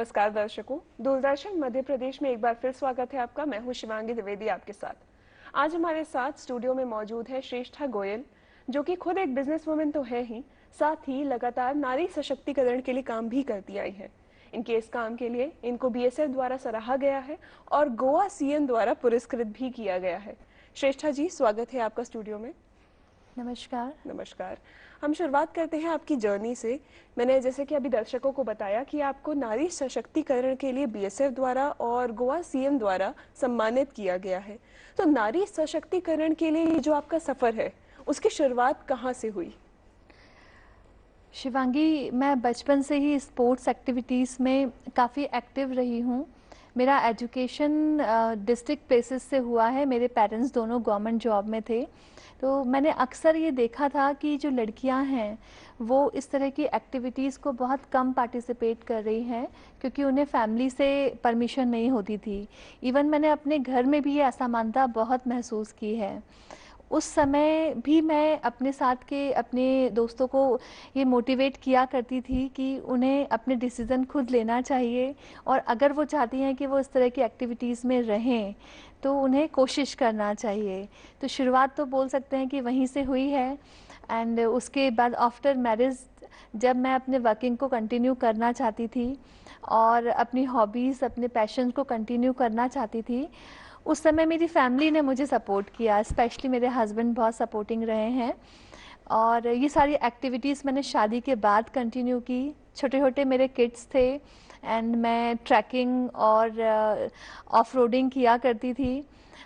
नमस्कार दर्शकों, दूरदर्शन मध्य प्रदेश में एक बार फिर स्वागत है आपका। मैं हूं शिवांगी द्विवेदी आपके साथ। आज हमारे साथ स्टूडियो में मौजूद है श्रेष्ठा गोयल, जो कि खुद एक बिजनेस वुमन तो है ही, साथ ही लगातार नारी सशक्तिकरण के लिए काम भी करती आई है। इनके इस काम के लिए इनको बीएसएफ द्वारा सराहा गया है और गोवा सीएम द्वारा पुरस्कृत भी किया गया है। श्रेष्ठा जी, स्वागत है आपका स्टूडियो में। नमस्कार। नमस्कार। हम शुरुआत करते हैं आपकी जर्नी से। मैंने जैसे कि अभी दर्शकों को बताया कि आपको नारी सशक्तिकरण के लिए बीएसएफ द्वारा और गोवा सीएम द्वारा सम्मानित किया गया है। तो नारी सशक्तिकरण के लिए ये जो आपका सफर है, उसकी शुरुआत कहाँ से हुई? शिवांगी, मैं बचपन से ही स्पोर्ट्स एक्टिविटीज़ में काफ़ी एक्टिव रही हूँ। मेरा एजुकेशन डिस्ट्रिक्ट प्लेसेस से हुआ है। मेरे पेरेंट्स दोनों गवर्नमेंट जॉब में थे, तो मैंने अक्सर ये देखा था कि जो लड़कियां हैं वो इस तरह की एक्टिविटीज़ को बहुत कम पार्टिसिपेट कर रही हैं, क्योंकि उन्हें फैमिली से परमिशन नहीं होती थी। इवन मैंने अपने घर में भी ये असमानता बहुत महसूस की है। उस समय भी मैं अपने साथ के अपने दोस्तों को ये मोटिवेट किया करती थी कि उन्हें अपने डिसीज़न खुद लेना चाहिए, और अगर वो चाहती हैं कि वो इस तरह की एक्टिविटीज़ में रहें तो उन्हें कोशिश करना चाहिए। तो शुरुआत तो बोल सकते हैं कि वहीं से हुई है। एंड उसके बाद आफ्टर मैरिज, जब मैं अपने वर्किंग को कंटिन्यू करना चाहती थी और अपनी हॉबीज़, अपने पैशन को कंटिन्यू करना चाहती थी, उस समय मेरी फैमिली ने मुझे सपोर्ट किया। स्पेशली मेरे हस्बैंड बहुत सपोर्टिंग रहे हैं, और ये सारी एक्टिविटीज़ मैंने शादी के बाद कंटिन्यू की। छोटे छोटे मेरे किड्स थे एंड मैं ट्रैकिंग और ऑफ रोडिंग किया करती थी।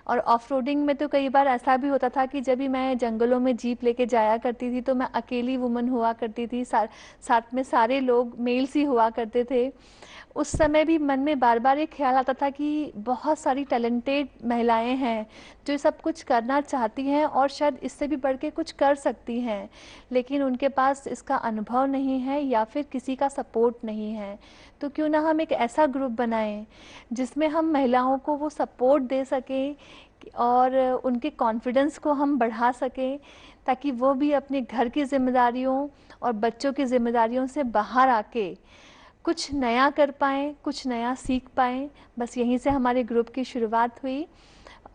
और ऑफ रोडिंग में तो कई बार ऐसा भी होता था कि जब भी मैं जंगलों में जीप लेके जाया करती थी तो मैं अकेली वुमन हुआ करती थी, साथ में सारे लोग मेल्स ही हुआ करते थे। उस समय भी मन में बार बार ये ख्याल आता था कि बहुत सारी टैलेंटेड महिलाएं हैं जो सब कुछ करना चाहती हैं और शायद इससे भी बढ़ के कुछ कर सकती हैं, लेकिन उनके पास इसका अनुभव नहीं है या फिर किसी का सपोर्ट नहीं है। तो क्यों ना हम एक ऐसा ग्रुप बनाएं जिसमें हम महिलाओं को वो सपोर्ट दे सकें और उनके कॉन्फिडेंस को हम बढ़ा सकें, ताकि वो भी अपने घर की जिम्मेदारियों और बच्चों की जिम्मेदारियों से बाहर आके कुछ नया कर पाएँ, कुछ नया सीख पाएँ। बस यहीं से हमारे ग्रुप की शुरुआत हुई,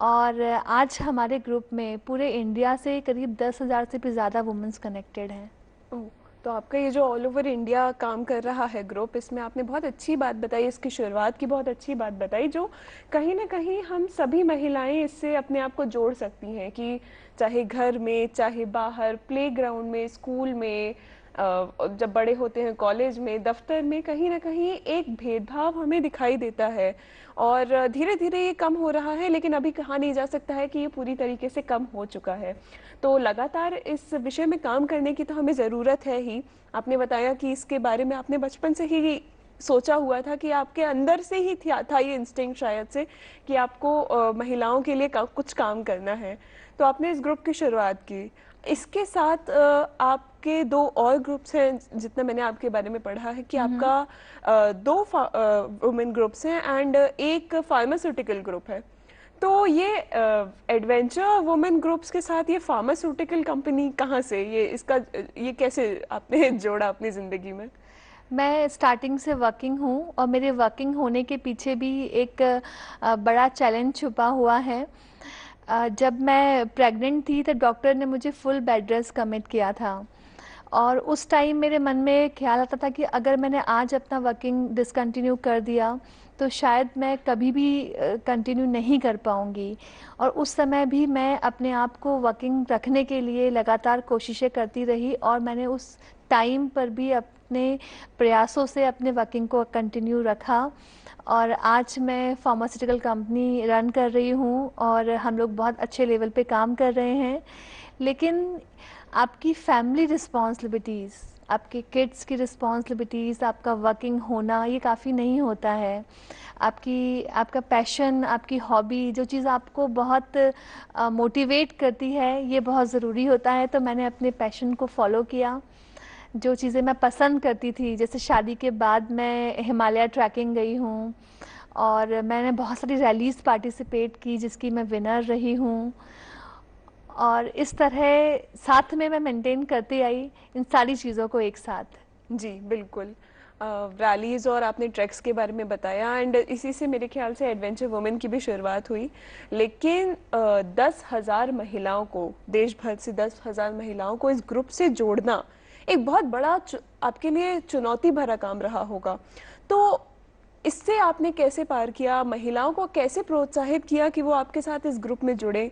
और आज हमारे ग्रुप में पूरे इंडिया से करीब 10,000 से भी ज़्यादा वुमेन्स कनेक्टेड हैं। ओह, तो आपका ये जो ऑल ओवर इंडिया काम कर रहा है ग्रुप, इसमें आपने बहुत अच्छी बात बताई, इसकी शुरुआत की बहुत अच्छी बात बताई, जो कहीं ना कहीं हम सभी महिलाएं इससे अपने आप को जोड़ सकती हैं कि चाहे घर में, चाहे बाहर, प्लेग्राउंड में, स्कूल में, जब बड़े होते हैं कॉलेज में, दफ्तर में, कहीं ना कहीं एक भेदभाव हमें दिखाई देता है। और धीरे धीरे ये कम हो रहा है, लेकिन अभी कहा नहीं जा सकता है कि ये पूरी तरीके से कम हो चुका है। तो लगातार इस विषय में काम करने की तो हमें ज़रूरत है ही। आपने बताया कि इसके बारे में आपने बचपन से ही सोचा हुआ था, कि आपके अंदर से ही था ये इंस्टिंक्ट शायद से, कि आपको महिलाओं के लिए कुछ काम करना है। तो आपने इस ग्रुप की शुरुआत की। इसके साथ आपके दो और ग्रुप्स हैं, जितना मैंने आपके बारे में पढ़ा है कि आपका दो वुमेन ग्रुप्स हैं एंड एक फार्मास्यूटिकल ग्रुप है। तो ये एडवेंचर वुमेन ग्रुप्स के साथ ये फार्मास्यूटिकल कंपनी कहाँ से, ये कैसे आपने जोड़ा अपनी ज़िंदगी में? मैं स्टार्टिंग से वर्किंग हूँ, और मेरे वर्किंग होने के पीछे भी एक बड़ा चैलेंज छुपा हुआ है। जब मैं प्रेग्नेंट थी तो डॉक्टर ने मुझे फुल बेड रेस्ट कमिट किया था, और उस टाइम मेरे मन में ख्याल आता था कि अगर मैंने आज अपना वर्किंग डिसकंटिन्यू कर दिया तो शायद मैं कभी भी कंटिन्यू नहीं कर पाऊँगी। और उस समय भी मैं अपने आप को वर्किंग रखने के लिए लगातार कोशिशें करती रही, और मैंने उस टाइम पर भी अपने प्रयासों से अपने वर्किंग को कंटिन्यू रखा। और आज मैं फार्मास्यूटिकल कंपनी रन कर रही हूँ, और हम लोग बहुत अच्छे लेवल पे काम कर रहे हैं। लेकिन आपकी फैमिली रिस्पॉन्सिबिलिटीज़, आपके किड्स की रिस्पॉन्सिबिलिटीज़, आपका वर्किंग होना, ये काफ़ी नहीं होता है। आपका पैशन, आपकी हॉबी, जो चीज़ आपको बहुत मोटिवेट करती है, ये बहुत ज़रूरी होता है। तो मैंने अपने पैशन को फॉलो किया। जो चीज़ें मैं पसंद करती थी, जैसे शादी के बाद मैं हिमालय ट्रैकिंग गई हूँ, और मैंने बहुत सारी रैलीज़ पार्टिसिपेट की जिसकी मैं विनर रही हूँ। और इस तरह साथ में मैं मेंटेन करती आई इन सारी चीज़ों को एक साथ। जी बिल्कुल। रैलीज और आपने ट्रैक्स के बारे में बताया, एंड इसी से मेरे ख्याल से एडवेंचर वुमेन की भी शुरुआत हुई। लेकिन 10,000 महिलाओं को, देश भर से 10,000 महिलाओं को इस ग्रुप से जोड़ना एक बहुत बड़ा आपके लिए चुनौती भरा काम रहा होगा। तो इससे आपने कैसे पार किया, महिलाओं को कैसे प्रोत्साहित किया कि वो आपके साथ इस ग्रुप में जुड़े?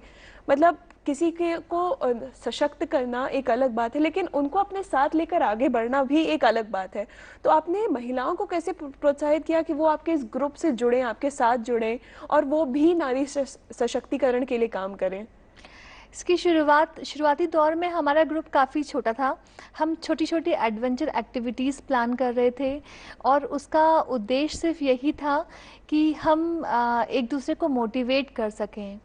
मतलब किसी के को सशक्त करना एक अलग बात है, लेकिन उनको अपने साथ लेकर आगे बढ़ना भी एक अलग बात है। तो आपने महिलाओं को कैसे प्रोत्साहित किया कि वो आपके इस ग्रुप से जुड़ें, आपके साथ जुड़ें और वो भी नारी सशक्तिकरण के लिए काम करें? इसकी शुरुआती दौर में हमारा ग्रुप काफ़ी छोटा था। हम छोटी-छोटी एडवेंचर एक्टिविटीज़ प्लान कर रहे थे और उसका उद्देश्य सिर्फ़ यही था कि हम एक दूसरे को मोटिवेट कर सकें।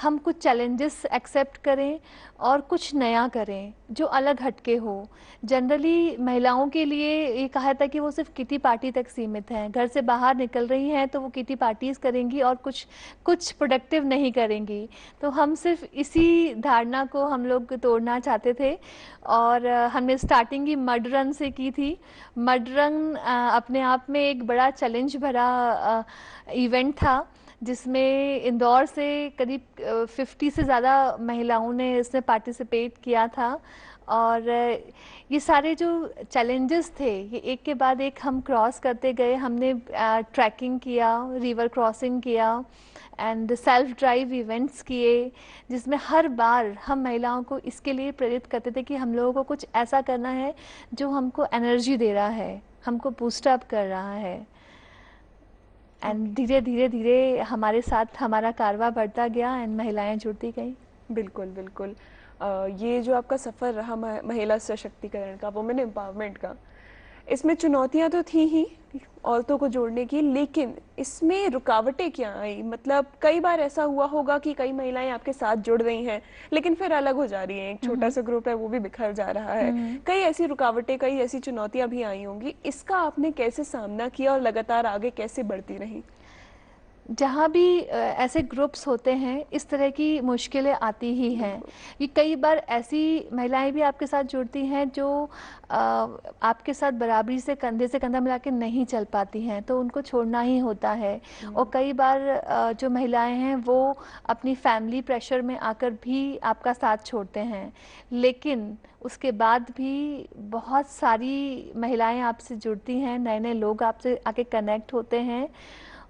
हम कुछ चैलेंजेस एक्सेप्ट करें और कुछ नया करें जो अलग हटके हो। जनरली महिलाओं के लिए ये कहा था कि वो सिर्फ़ किटी पार्टी तक सीमित हैं। घर से बाहर निकल रही हैं तो वो किटी पार्टीज़ करेंगी और कुछ प्रोडक्टिव नहीं करेंगी। तो हम सिर्फ़ इसी धारणा को हम लोग तोड़ना चाहते थे और हमने स्टार्टिंग ही मड रन से की थी। मड रन अपने आप में एक बड़ा चैलेंज भरा इवेंट था, जिसमें इंदौर से करीब 50 से ज़्यादा महिलाओं ने इसमें पार्टिसिपेट किया था। और ये सारे जो चैलेंजेस थे ये एक के बाद एक हम क्रॉस करते गए। हमने ट्रैकिंग किया, रिवर क्रॉसिंग किया एंड सेल्फ ड्राइव इवेंट्स किए, जिसमें हर बार हम महिलाओं को इसके लिए प्रेरित करते थे कि हम लोगों को कुछ ऐसा करना है जो हमको एनर्जी दे रहा है, हमको बूस्ट अप कर रहा है। एंड धीरे धीरे धीरे हमारे साथ हमारा कारवां बढ़ता गया एंड महिलाएं जुड़ती गई। बिल्कुल बिल्कुल। ये जो आपका सफ़र रहा महिला सशक्तिकरण का, वुमेन एम्पावरमेंट का, इसमें चुनौतियां तो थी ही औरतों को जोड़ने की, लेकिन इसमें रुकावटें क्या आई? मतलब कई बार ऐसा हुआ होगा कि कई महिलाएं आपके साथ जुड़ रही हैं लेकिन फिर अलग हो जा रही हैं, एक छोटा सा ग्रुप है वो भी बिखर जा रहा है। कई ऐसी रुकावटें, कई ऐसी चुनौतियां भी आई होंगी, इसका आपने कैसे सामना किया और लगातार आगे कैसे बढ़ती रही? जहाँ भी ऐसे ग्रुप्स होते हैं इस तरह की मुश्किलें आती ही हैं। ये कई बार ऐसी महिलाएं भी आपके साथ जुड़ती हैं जो आपके साथ बराबरी से कंधा मिला के नहीं चल पाती हैं, तो उनको छोड़ना ही होता है। और कई बार जो महिलाएं हैं वो अपनी फैमिली प्रेशर में आकर भी आपका साथ छोड़ते हैं, लेकिन उसके बाद भी बहुत सारी महिलाएं आपसे जुड़ती हैं, नए नए लोग आपसे आके कनेक्ट होते हैं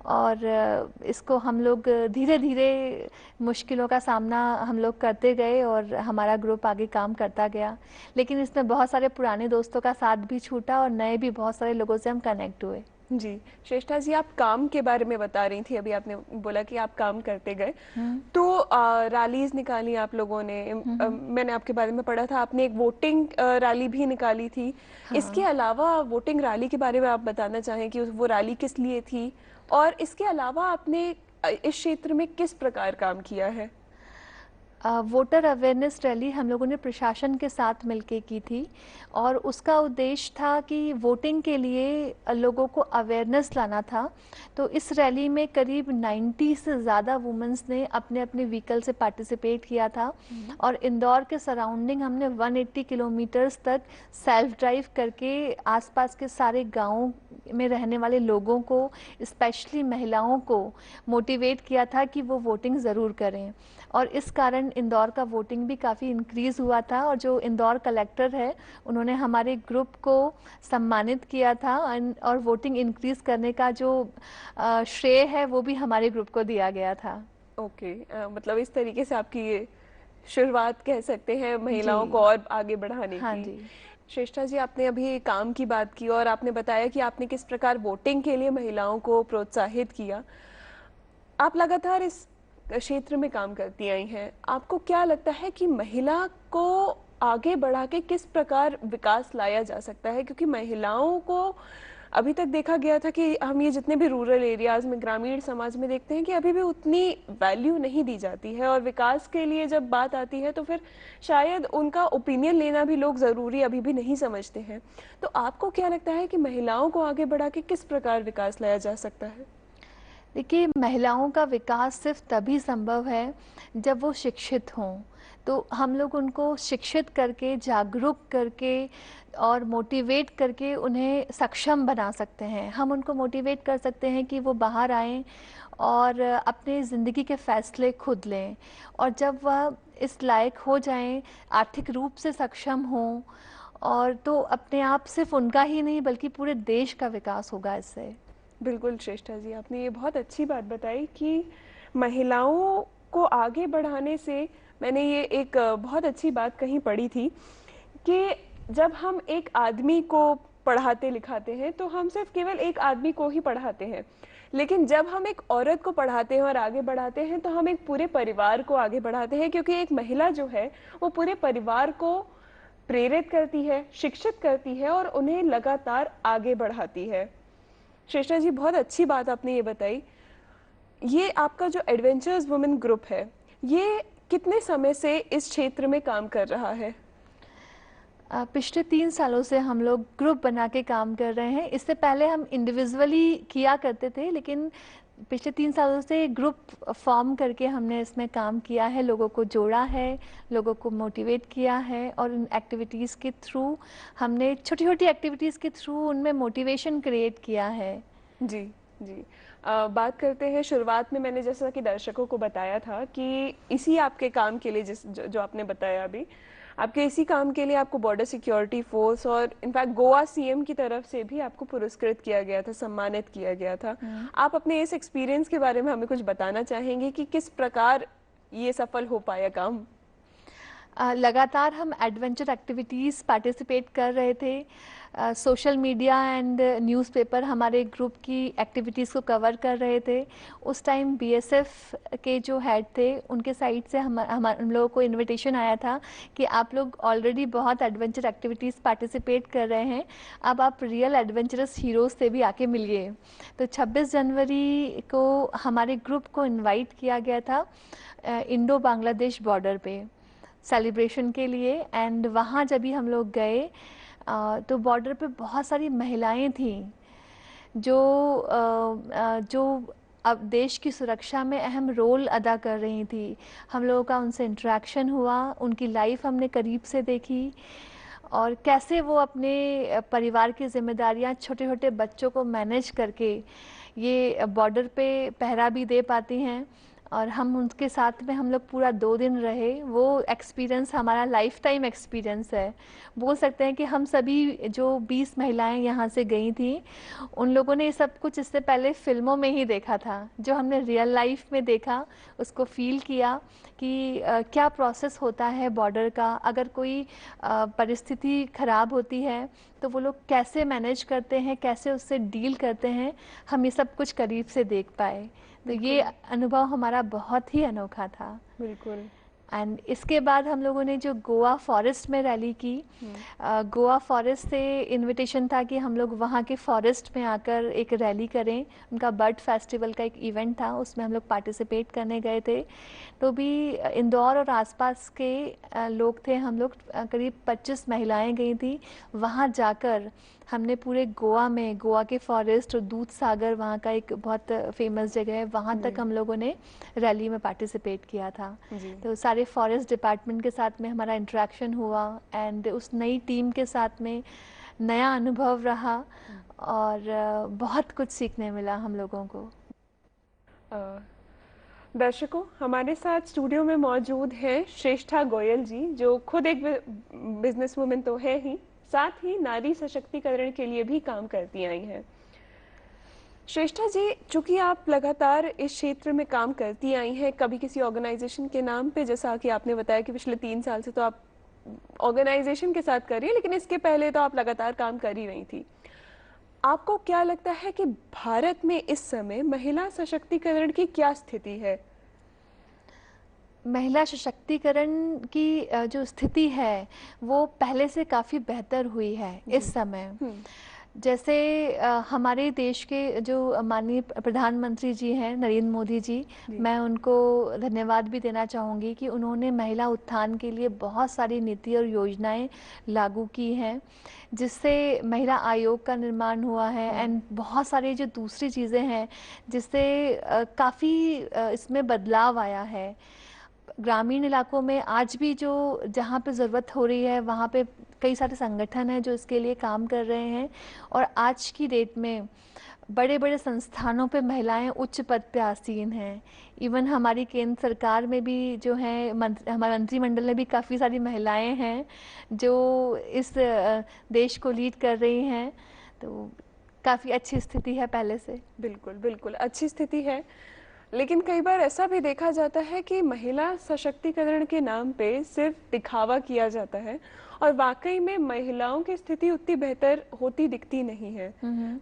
और इसको हम लोग धीरे धीरे मुश्किलों का सामना हम लोग करते गए और हमारा ग्रुप आगे काम करता गया। लेकिन इसमें बहुत सारे पुराने दोस्तों का साथ भी छूटा और नए भी बहुत सारे लोगों से हम कनेक्ट हुए। जी श्रेष्ठा जी, आप काम के बारे में बता रही थी, अभी आपने बोला कि आप काम करते गए, तो रैलीज निकाली आप लोगों ने। मैंने आपके बारे में पढ़ा था आपने एक वोटिंग रैली भी निकाली थी। हाँ। इसके अलावा वोटिंग रैली के बारे में आप बताना चाहें कि वो रैली किस लिए थी और इसके अलावा आपने इस क्षेत्र में किस प्रकार काम किया है? वोटर अवेयरनेस रैली हम लोगों ने प्रशासन के साथ मिलके की थी और उसका उद्देश्य था कि वोटिंग के लिए लोगों को अवेयरनेस लाना था। तो इस रैली में करीब 90 से ज़्यादा वुमेन्स ने अपने अपने व्हीकल से पार्टिसिपेट किया था और इंदौर के सराउंडिंग हमने 180 किलोमीटर्स तक सेल्फ ड्राइव करके आसपास के सारे गाँव में रहने वाले लोगों को, स्पेशली महिलाओं को मोटिवेट किया था कि वो वोटिंग ज़रूर करें। और इस कारण इंदौर का वोटिंग भी काफ़ी इंक्रीज़ हुआ था और जो इंदौर कलेक्टर है उन्होंने हमारे ग्रुप को सम्मानित किया था और वोटिंग इंक्रीज़ करने का जो श्रेय है वो भी हमारे ग्रुप को दिया गया था। ओके, मतलब इस तरीके से आपकी ये शुरुआत कह सकते हैं महिलाओं को और आगे बढ़ाने हाँ की। जी। श्रेष्ठा जी, आपने अभी काम की बात की और आपने बताया कि आपने किस प्रकार वोटिंग के लिए महिलाओं को प्रोत्साहित किया। आप लगातार इस क्षेत्र में काम करती आई हैं, आपको क्या लगता है कि महिला को आगे बढ़ा के किस प्रकार विकास लाया जा सकता है? क्योंकि महिलाओं को अभी तक देखा गया था कि हम ये जितने भी रूरल एरियाज में, ग्रामीण समाज में देखते हैं कि अभी भी उतनी वैल्यू नहीं दी जाती है और विकास के लिए जब बात आती है तो फिर शायद उनका ओपिनियन लेना भी लोग ज़रूरी अभी भी नहीं समझते हैं। तो आपको क्या लगता है कि महिलाओं को आगे बढ़ा के किस प्रकार विकास लाया जा सकता है? देखिए, महिलाओं का विकास सिर्फ तभी संभव है जब वो शिक्षित हों, तो हम लोग उनको शिक्षित करके, जागरूक करके और मोटिवेट करके उन्हें सक्षम बना सकते हैं। हम उनको मोटिवेट कर सकते हैं कि वो बाहर आएँ और अपने ज़िंदगी के फ़ैसले खुद लें, और जब वह इस लायक हो जाएँ, आर्थिक रूप से सक्षम हों, और तो अपने आप सिर्फ़ उनका ही नहीं बल्कि पूरे देश का विकास होगा इससे। बिल्कुल श्रेष्ठा जी, आपने ये बहुत अच्छी बात बताई कि महिलाओं को आगे बढ़ाने से, मैंने ये एक बहुत अच्छी बात कहीं पढ़ी थी कि जब हम एक आदमी को पढ़ाते लिखाते हैं तो हम सिर्फ केवल एक आदमी को ही पढ़ाते हैं, लेकिन जब हम एक औरत को पढ़ाते हैं और आगे बढ़ाते हैं तो हम एक पूरे परिवार को आगे बढ़ाते हैं, क्योंकि एक महिला जो है वो पूरे परिवार को प्रेरित करती है, शिक्षित करती है और उन्हें लगातार आगे बढ़ाती है। श्रेष्ठा जी, बहुत अच्छी बात आपने ये बताई। ये आपका जो एडवेंचर्स वुमेन ग्रुप है, ये कितने समय से इस क्षेत्र में काम कर रहा है? पिछले 3 सालों से हम लोग ग्रुप बना के काम कर रहे हैं। इससे पहले हम इंडिविजुअली किया करते थे, लेकिन पिछले 3 सालों से ग्रुप फॉर्म करके हमने इसमें काम किया है, लोगों को जोड़ा है, लोगों को मोटिवेट किया है, और उन एक्टिविटीज़ के थ्रू हमने छोटी-छोटी एक्टिविटीज़ के थ्रू उनमें मोटिवेशन क्रिएट किया है। जी, जी। बात करते हैं, शुरुआत में मैंने जैसा कि दर्शकों को बताया था कि इसी आपके काम के लिए जो आपने बताया अभी, आपके इसी काम के लिए आपको बॉर्डर सिक्योरिटी फोर्स और इनफैक्ट गोवा सीएम की तरफ से भी आपको पुरस्कृत किया गया था, सम्मानित किया गया था। आप अपने इस एक्सपीरियंस के बारे में हमें कुछ बताना चाहेंगे कि किस प्रकार ये सफल हो पाया काम? लगातार हम एडवेंचर एक्टिविटीज़ पार्टिसिपेट कर रहे थे। सोशल मीडिया एंड न्यूज़पेपर हमारे ग्रुप की एक्टिविटीज़ को कवर कर रहे थे। उस टाइम बीएसएफ के जो हेड थे, उनके साइड से हम लोगों को इनविटेशन आया था कि आप लोग ऑलरेडी बहुत एडवेंचर एक्टिविटीज़ पार्टिसिपेट कर रहे हैं, अब आप रियल एडवेंचरस हीरोज़ से भी आके मिलिए। तो 26 जनवरी को हमारे ग्रुप को इनवाइट किया गया था इंडो बांग्लादेश बॉर्डर पे सेलिब्रेशन के लिए। एंड वहाँ जब भी हम लोग गए तो बॉर्डर पे बहुत सारी महिलाएं थीं जो अब देश की सुरक्षा में अहम रोल अदा कर रही थी। हम लोगों का उनसे इंटरेक्शन हुआ, उनकी लाइफ हमने करीब से देखी, और कैसे वो अपने परिवार की जिम्मेदारियां छोटे छोटे बच्चों को मैनेज करके ये बॉर्डर पे पहरा भी दे पाती हैं। और हम उनके साथ में हम लोग पूरा 2 दिन रहे। वो एक्सपीरियंस हमारा लाइफ टाइम एक्सपीरियंस है। बोल सकते हैं कि हम सभी जो 20 महिलाएं यहाँ से गई थी, उन लोगों ने ये सब कुछ इससे पहले फ़िल्मों में ही देखा था। जो हमने रियल लाइफ में देखा, उसको फ़ील किया कि क्या प्रोसेस होता है बॉर्डर का। अगर कोई परिस्थिति ख़राब होती है तो वो लोग कैसे मैनेज करते हैं, कैसे उससे डील करते हैं, हम ये सब कुछ करीब से देख पाए। तो ये अनुभव हमारा बहुत ही अनोखा था। बिल्कुल। एंड इसके बाद हम लोगों ने जो गोवा फॉरेस्ट में रैली की, गोवा फॉरेस्ट से इनविटेशन था कि हम लोग वहाँ के फॉरेस्ट में आकर एक रैली करें। उनका बर्ड फेस्टिवल का एक इवेंट था, उसमें हम लोग पार्टिसिपेट करने गए थे। तो भी इंदौर और आसपास के लोग थे, हम लोग करीब 25 महिलाएं गई थी। वहाँ जाकर हमने पूरे गोवा में, गोवा के फॉरेस्ट और दूध सागर वहाँ का एक बहुत फेमस जगह है, वहाँ तक हम लोगों ने रैली में पार्टिसिपेट किया था। तो सारे फॉरेस्ट डिपार्टमेंट के साथ में हमारा इंटरेक्शन हुआ, एंड उस नई टीम के साथ में नया अनुभव रहा, और बहुत कुछ सीखने मिला हम लोगों को। दर्शकों, हमारे साथ स्टूडियो में मौजूद हैं श्रेष्ठा गोयल जी, जो खुद एक बिजनेस वुमेन तो है ही, साथ ही नारी सशक्तिकरण के लिए भी काम करती आई हैं। श्रेष्ठा जी, चूंकि आप लगातार इस क्षेत्र में काम करती आई हैं, कभी किसी ऑर्गेनाइजेशन के नाम पे, जैसा कि आपने बताया कि पिछले 3 साल से तो आप ऑर्गेनाइजेशन के साथ कर रही हैं, लेकिन इसके पहले तो आप लगातार काम कर ही रही थी। आपको क्या लगता है कि भारत में इस समय महिला सशक्तिकरण की क्या स्थिति है? महिला सशक्तिकरण की जो स्थिति है वो पहले से काफ़ी बेहतर हुई है इस समय। जैसे हमारे देश के जो माननीय प्रधानमंत्री जी हैं, नरेंद्र मोदी जी, मैं उनको धन्यवाद भी देना चाहूँगी कि उन्होंने महिला उत्थान के लिए बहुत सारी नीति और योजनाएं लागू की हैं, जिससे महिला आयोग का निर्माण हुआ है, एंड बहुत सारी जो दूसरी चीज़ें हैं जिससे काफ़ी इसमें बदलाव आया है। ग्रामीण इलाकों में आज भी जो जहाँ पे ज़रूरत हो रही है वहाँ पे कई सारे संगठन हैं जो इसके लिए काम कर रहे हैं। और आज की डेट में बड़े बड़े संस्थानों पे महिलाएं उच्च पद पे आसीन हैं। इवन हमारी केंद्र सरकार में भी जो है हमारे मंत्रिमंडल में भी काफ़ी सारी महिलाएं हैं जो इस देश को लीड कर रही हैं। तो काफ़ी अच्छी स्थिति है पहले से। बिल्कुल बिल्कुल अच्छी स्थिति है। लेकिन कई बार ऐसा भी देखा जाता है कि महिला सशक्तिकरण के नाम पे सिर्फ दिखावा किया जाता है और वाकई में महिलाओं की स्थिति उतनी बेहतर होती दिखती नहीं है।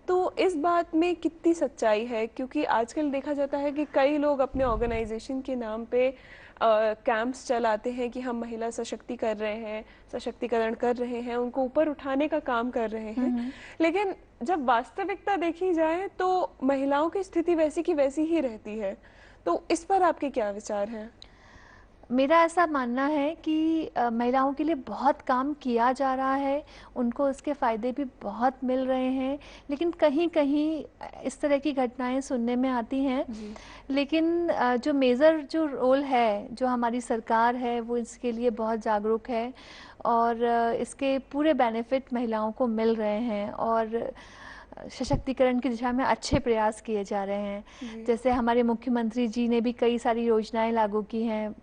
तो इस बात में कितनी सच्चाई है? क्योंकि आजकल देखा जाता है कि कई लोग अपने ऑर्गेनाइजेशन के नाम पे कैंप्स चलाते हैं कि हम महिला सशक्तिकरण कर रहे हैं, उनको ऊपर उठाने का काम कर रहे हैं। लेकिन जब वास्तविकता देखी जाए तो महिलाओं की स्थिति वैसी की वैसी ही रहती है। तो इस पर आपके क्या विचार हैं? मेरा ऐसा मानना है कि महिलाओं के लिए बहुत काम किया जा रहा है, उनको इसके फ़ायदे भी बहुत मिल रहे हैं, लेकिन कहीं-कहीं इस तरह की घटनाएं सुनने में आती हैं। लेकिन जो मेजर जो रोल है, जो हमारी सरकार है, वो इसके लिए बहुत जागरूक है और इसके पूरे बेनिफिट महिलाओं को मिल रहे हैं और सशक्तिकरण की दिशा में अच्छे प्रयास किए जा रहे हैं। जैसे हमारे मुख्यमंत्री जी ने भी कई सारी योजनाएं लागू की हैं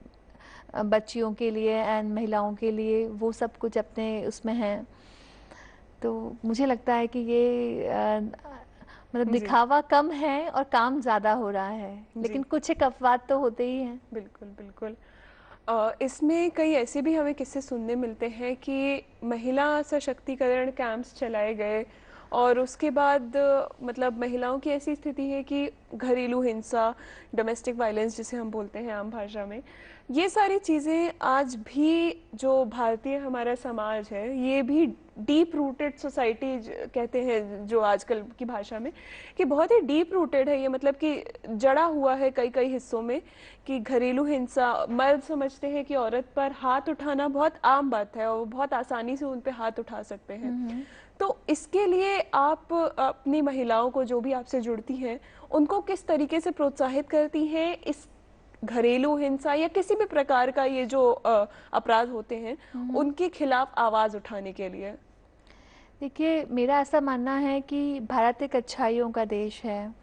बच्चियों के लिए एंड महिलाओं के लिए, वो सब कुछ अपने उसमें हैं। तो मुझे लगता है कि ये मतलब दिखावा कम है और काम ज़्यादा हो रहा है, लेकिन कुछ एक अपवाद तो होते ही हैं। बिल्कुल बिल्कुल। इसमें कई ऐसे भी हमें किस्से सुनने मिलते हैं कि महिला सशक्तिकरण कैंप्स चलाए गए और उसके बाद मतलब महिलाओं की ऐसी स्थिति है कि घरेलू हिंसा, डोमेस्टिक वायलेंस जिसे हम बोलते हैं आम भाषा में, ये सारी चीज़ें आज भी जो भारतीय हमारा समाज है, ये भी डीप रूटेड सोसाइटी कहते हैं जो आजकल की भाषा में, कि बहुत ही डीप रूटेड है ये, मतलब कि जड़ा हुआ है कई कई हिस्सों में कि घरेलू हिंसा, मर्द समझते हैं कि औरत पर हाथ उठाना बहुत आम बात है और वो बहुत आसानी से उन पे हाथ उठा सकते हैं। तो इसके लिए आप अपनी महिलाओं को, जो भी आपसे जुड़ती हैं, उनको किस तरीके से प्रोत्साहित करती हैं इस घरेलू हिंसा या किसी भी प्रकार का ये जो अपराध होते हैं उनके खिलाफ आवाज उठाने के लिए? देखिए, मेरा ऐसा मानना है कि भारत एक अच्छाइयों का देश है,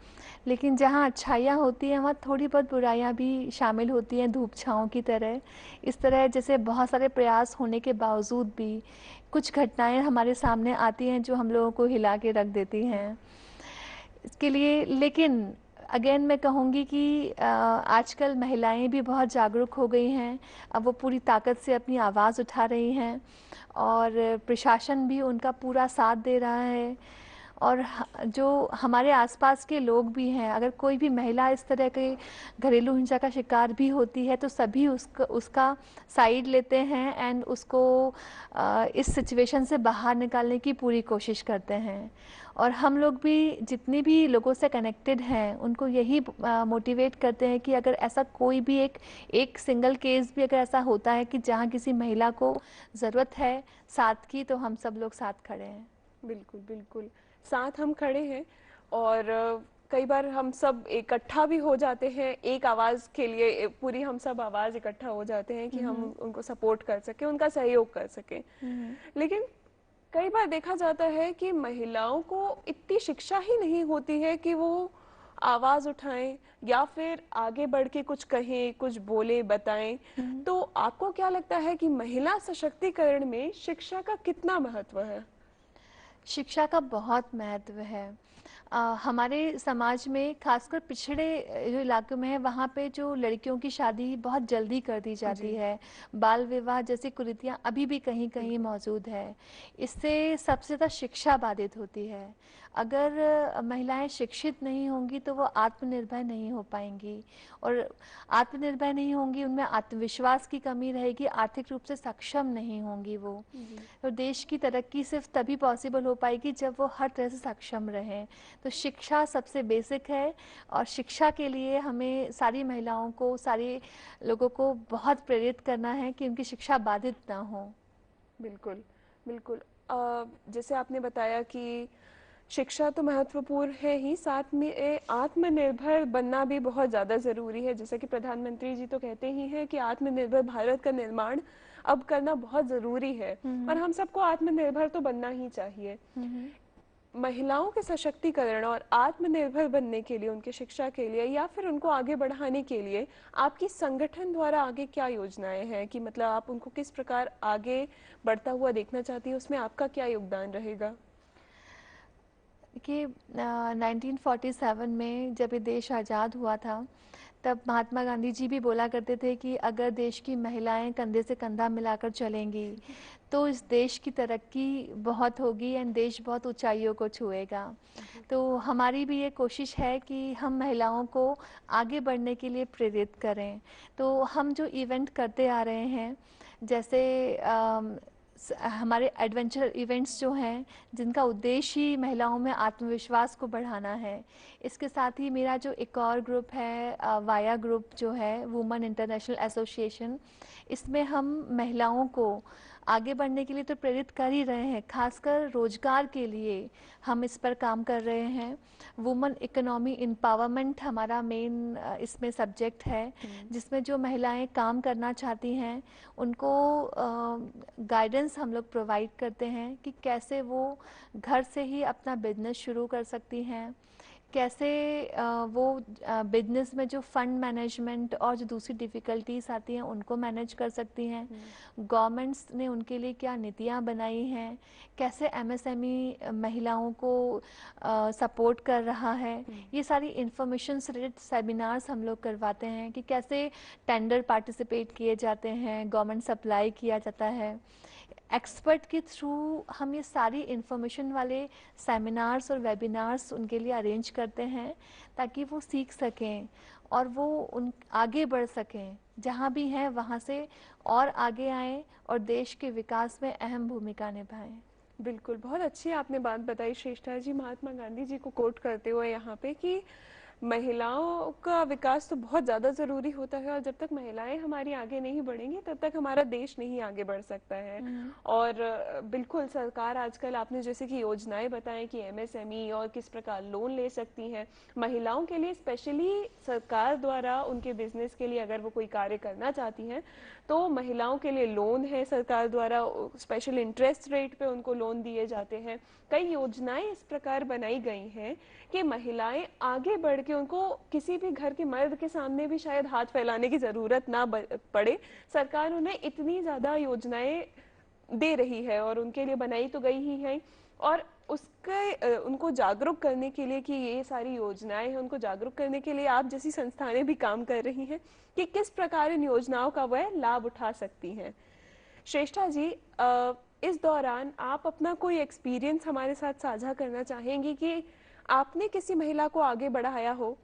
लेकिन जहाँ अच्छाइयाँ होती हैं वहाँ थोड़ी बहुत बुराइयाँ भी शामिल होती हैं धूप छाँव की तरह। इस तरह जैसे बहुत सारे प्रयास होने के बावजूद भी कुछ घटनाएं हमारे सामने आती हैं जो हम लोगों को हिला के रख देती हैं। इसके लिए लेकिन अगेन मैं कहूँगी कि आजकल महिलाएं भी बहुत जागरूक हो गई हैं। अब वो पूरी ताकत से अपनी आवाज़ उठा रही हैं और प्रशासन भी उनका पूरा साथ दे रहा है। और जो हमारे आसपास के लोग भी हैं, अगर कोई भी महिला इस तरह के घरेलू हिंसा का शिकार भी होती है तो सभी उसका साइड लेते हैं एंड उसको इस सिचुएशन से बाहर निकालने की पूरी कोशिश करते हैं। और हम लोग भी जितने भी लोगों से कनेक्टेड हैं उनको यही मोटिवेट करते हैं कि अगर ऐसा कोई भी एक सिंगल केस भी अगर ऐसा होता है कि जहाँ किसी महिला को ज़रूरत है साथ की, तो हम सब लोग साथ खड़े हैं। बिल्कुल बिल्कुल, साथ हम खड़े हैं। और कई बार हम सब इकट्ठा भी हो जाते हैं एक आवाज के लिए, पूरी हम सब आवाज इकट्ठा हो जाते हैं कि हम उनको सपोर्ट कर सकें, उनका सहयोग कर सकें। लेकिन कई बार देखा जाता है कि महिलाओं को इतनी शिक्षा ही नहीं होती है कि वो आवाज उठाएं या फिर आगे बढ़ के कुछ कहें, कुछ बोले, बताएं। तो आपको क्या लगता है कि महिला सशक्तिकरण में शिक्षा का कितना महत्व है? शिक्षा का बहुत महत्व है। हमारे समाज में खासकर पिछड़े जो इलाकों में है वहाँ पे जो लड़कियों की शादी बहुत जल्दी कर दी जाती है, बाल विवाह जैसी कुरीतियाँ अभी भी कहीं कहीं मौजूद है। इससे सबसे ज़्यादा शिक्षा बाधित होती है। अगर महिलाएं शिक्षित नहीं होंगी तो वो आत्मनिर्भर नहीं हो पाएंगी और आत्मनिर्भर नहीं होंगी, उनमें आत्मविश्वास की कमी रहेगी, आर्थिक रूप से सक्षम नहीं होंगी वो। तो देश की तरक्की सिर्फ तभी पॉसिबल हो पाएगी जब वो हर तरह से सक्षम रहें। तो शिक्षा सबसे बेसिक है और शिक्षा के लिए हमें सारी महिलाओं को, सारे लोगों को बहुत प्रेरित करना है कि उनकी शिक्षा बाधित ना हो। बिल्कुल बिल्कुल। जैसे आपने बताया कि शिक्षा तो महत्वपूर्ण है ही, साथ में आत्मनिर्भर बनना भी बहुत ज़्यादा ज़रूरी है। जैसे कि प्रधानमंत्री जी तो कहते ही हैं कि आत्मनिर्भर भारत का निर्माण अब करना बहुत ज़रूरी है, और हम्म। हम सबको आत्मनिर्भर तो बनना ही चाहिए। हम्म। महिलाओं के सशक्तिकरण और आत्मनिर्भर बनने के लिए, उनके शिक्षा के लिए या फिर उनको आगे बढ़ाने के लिए आपकी संगठन द्वारा आगे क्या योजनाएं हैं, कि मतलब आप उनको किस प्रकार आगे बढ़ता हुआ देखना चाहती हैं, उसमें आपका क्या योगदान रहेगा? कि 1947 में जब ये देश आज़ाद हुआ था, तब महात्मा गांधी जी भी बोला करते थे कि अगर देश की महिलाएं कंधे से कंधा मिलाकर चलेंगी तो इस देश की तरक्की बहुत होगी एंड देश बहुत ऊंचाइयों को छुएगा। तो हमारी भी ये कोशिश है कि हम महिलाओं को आगे बढ़ने के लिए प्रेरित करें। तो हम जो इवेंट करते आ रहे हैं, जैसे हमारे एडवेंचर इवेंट्स जो हैं, जिनका उद्देश्य ही महिलाओं में आत्मविश्वास को बढ़ाना है। इसके साथ ही मेरा जो एक और ग्रुप है, वाया ग्रुप जो है, वुमेन इंटरनेशनल एसोसिएशन, इसमें हम महिलाओं को आगे बढ़ने के लिए तो प्रेरित कर ही रहे हैं, खासकर रोजगार के लिए हम इस पर काम कर रहे हैं। वुमेन इकोनॉमी एम्पावरमेंट हमारा मेन इसमें सब्जेक्ट है, जिसमें जो महिलाएं काम करना चाहती हैं उनको गाइडेंस हम लोग प्रोवाइड करते हैं कि कैसे वो घर से ही अपना बिजनेस शुरू कर सकती हैं, कैसे वो बिजनेस में जो फंड मैनेजमेंट और जो दूसरी डिफ़िकल्टीज आती हैं उनको मैनेज कर सकती हैं। गवर्नमेंट्स ने उनके लिए क्या नीतियाँ बनाई हैं, कैसे एमएसएमई महिलाओं को सपोर्ट कर रहा है, ये सारी इंफॉर्मेशन से रिलेटेड सेमिनार्स हम लोग करवाते हैं कि कैसे टेंडर पार्टिसिपेट किए जाते हैं, गवर्नमेंट सप्लाई किया जाता है। एक्सपर्ट के थ्रू हम ये सारी इंफॉर्मेशन वाले सेमिनार्स और वेबिनार्स उनके लिए अरेंज करते हैं, ताकि वो सीख सकें और वो उन आगे बढ़ सकें, जहाँ भी हैं वहाँ से और आगे आएं और देश के विकास में अहम भूमिका निभाएं। बिल्कुल, बहुत अच्छी आपने बात बताई श्रेष्ठा जी, महात्मा गांधी जी को कोट करते हुए यहाँ पे, कि महिलाओं का विकास तो बहुत ज़्यादा ज़रूरी होता है, और जब तक महिलाएं हमारी आगे नहीं बढ़ेंगी तब तक हमारा देश नहीं आगे बढ़ सकता है। और बिल्कुल सरकार आजकल, आपने जैसे कि योजनाएं बताएं कि एमएसएमई और किस प्रकार लोन ले सकती हैं महिलाओं के लिए, स्पेशली सरकार द्वारा उनके बिजनेस के लिए अगर वो कोई कार्य करना चाहती हैं तो महिलाओं के लिए लोन है सरकार द्वारा, स्पेशल इंटरेस्ट रेट पे उनको लोन दिए जाते हैं। कई योजनाएं इस प्रकार बनाई गई हैं कि महिलाएं आगे बढ़ के, उनको किसी भी घर के मर्द के सामने भी शायद हाथ फैलाने की जरूरत ना पड़े। सरकार उन्हें इतनी ज्यादा योजनाएं दे रही है और उनके लिए बनाई तो गई ही है, और उसके उनको जागरूक करने के लिए कि ये सारी योजनाएं हैं, उनको जागरूक करने के लिए आप जैसी संस्थाएं भी काम कर रही हैं कि किस प्रकार इन योजनाओं का वह लाभ उठा सकती हैं। श्रेष्ठा जी, इस दौरान आप अपना कोई एक्सपीरियंस हमारे साथ साझा करना चाहेंगी कि आपने किसी महिला को आगे बढ़ाया हो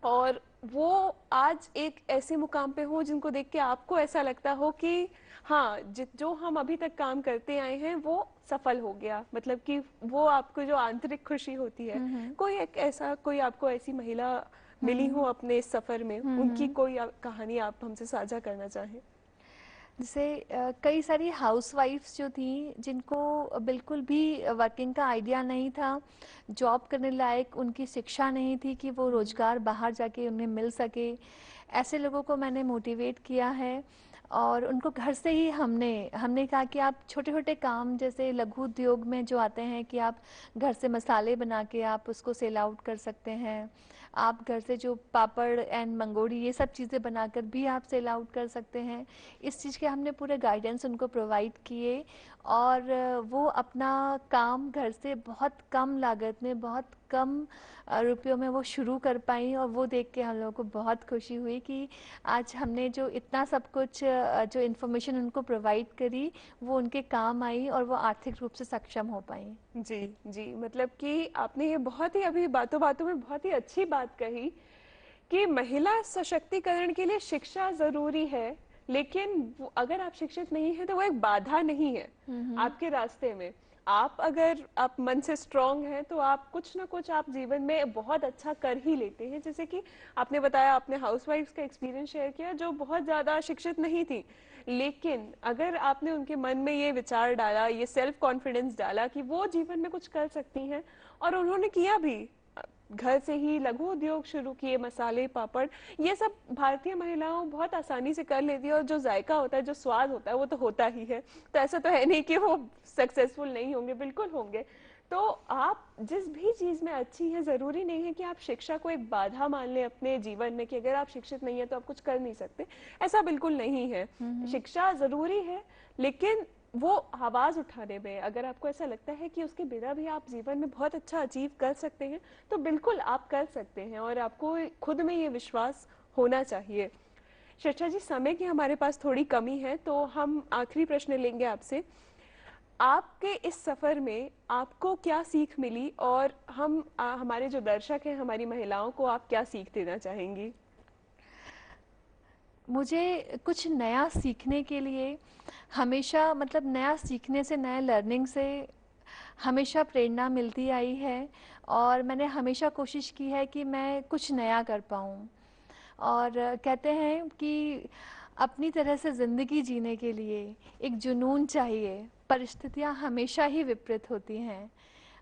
और वो आज एक ऐसे मुकाम पे हो जिनको देख के आपको ऐसा लगता हो कि हाँ, जो हम अभी तक काम करते आए हैं वो सफल हो गया, मतलब कि वो आपको जो आंतरिक खुशी होती है, कोई एक ऐसा, कोई आपको ऐसी महिला मिली हो अपने इस सफर में, उनकी कोई कहानी आप हमसे साझा करना चाहें? जैसे कई सारी हाउसवाइफ्स जो थी, जिनको बिल्कुल भी वर्किंग का आइडिया नहीं था, जॉब करने लायक उनकी शिक्षा नहीं थी कि वो रोज़गार बाहर जाके उन्हें मिल सके, ऐसे लोगों को मैंने मोटिवेट किया है। और उनको घर से ही हमने हमने कहा कि आप छोटे छोटे काम, जैसे लघु उद्योग में जो आते हैं कि आप घर से मसाले बना के आप उसको सेल आउट कर सकते हैं, आप घर से जो पापड़ एंड मंगोड़ी ये सब चीज़ें बनाकर भी आप सेल आउट कर सकते हैं। इस चीज़ के हमने पूरे गाइडेंस उनको प्रोवाइड किए, और वो अपना काम घर से बहुत कम लागत में, बहुत कम रुपयों में वो शुरू कर पाई। और वो देख के हम लोगों को बहुत खुशी हुई कि आज हमने जो इतना सब कुछ जो इन्फॉर्मेशन उनको प्रोवाइड करी, वो उनके काम आई और वो आर्थिक रूप से सक्षम हो पाई। जी जी, मतलब कि आपने ये बहुत ही अभी बातों बातों में बहुत ही अच्छी बात कही कि महिला सशक्तिकरण के लिए शिक्षा जरूरी है, लेकिन अगर आप शिक्षित नहीं है तो वो एक बाधा नहीं है आपके रास्ते में। आप अगर आप मन से स्ट्रांग हैं तो आप कुछ ना कुछ आप जीवन में बहुत अच्छा कर ही लेते हैं। जैसे कि आपने बताया, आपने हाउसवाइफ्स का एक्सपीरियंस शेयर किया जो बहुत ज्यादा शिक्षित नहीं थी, लेकिन अगर आपने उनके मन में ये विचार डाला, ये सेल्फ कॉन्फिडेंस डाला कि वो जीवन में कुछ कर सकती हैं, और उन्होंने किया भी, घर से ही लघु उद्योग शुरू किए, मसाले पापड़, ये सब भारतीय महिलाओं बहुत आसानी से कर लेती है, और जो जायका होता है, जो स्वाद होता है, वो तो होता ही है। तो ऐसा तो है नहीं कि वो सक्सेसफुल नहीं होंगे, बिल्कुल होंगे। तो आप जिस भी चीज में अच्छी हैं, जरूरी नहीं है कि आप शिक्षा को एक बाधा मान लें अपने जीवन में, कि अगर आप शिक्षित नहीं है तो आप कुछ कर नहीं सकते। ऐसा बिल्कुल नहीं है। शिक्षा जरूरी है, लेकिन वो आवाज उठाने में, अगर आपको ऐसा लगता है कि उसके बिना भी आप जीवन में बहुत अच्छा अचीव कर सकते हैं, तो बिल्कुल आप कर सकते हैं, और आपको खुद में ये विश्वास होना चाहिए। श्रेष्ठा जी, समय की हमारे पास थोड़ी कमी है, तो हम आखिरी प्रश्न लेंगे आपसे। आपके इस सफर में आपको क्या सीख मिली, और हमारे जो दर्शक हैं, हमारी महिलाओं को आप क्या सीख देना चाहेंगी? मुझे कुछ नया सीखने के लिए हमेशा, मतलब नया सीखने से, नए लर्निंग से हमेशा प्रेरणा मिलती आई है, और मैंने हमेशा कोशिश की है कि मैं कुछ नया कर पाऊँ। और कहते हैं कि अपनी तरह से ज़िंदगी जीने के लिए एक जुनून चाहिए, परिस्थितियाँ हमेशा ही विपरीत होती हैं।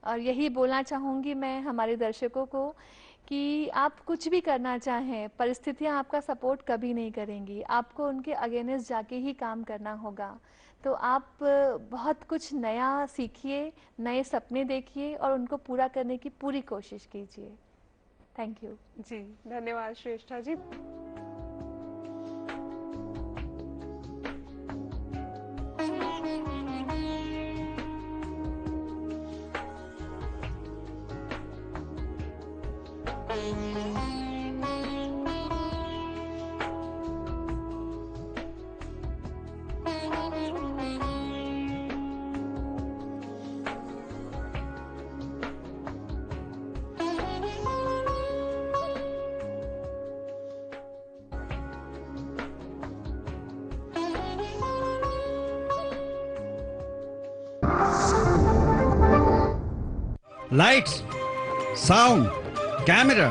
और यही बोलना चाहूँगी मैं हमारे दर्शकों को कि आप कुछ भी करना चाहें, परिस्थितियाँ आपका सपोर्ट कभी नहीं करेंगी, आपको उनके अगेंस्ट जाके ही काम करना होगा। तो आप बहुत कुछ नया सीखिए, नए सपने देखिए और उनको पूरा करने की पूरी कोशिश कीजिए। Thank you. जी, धन्यवाद श्रेष्ठा जी। Lights, sound, camera,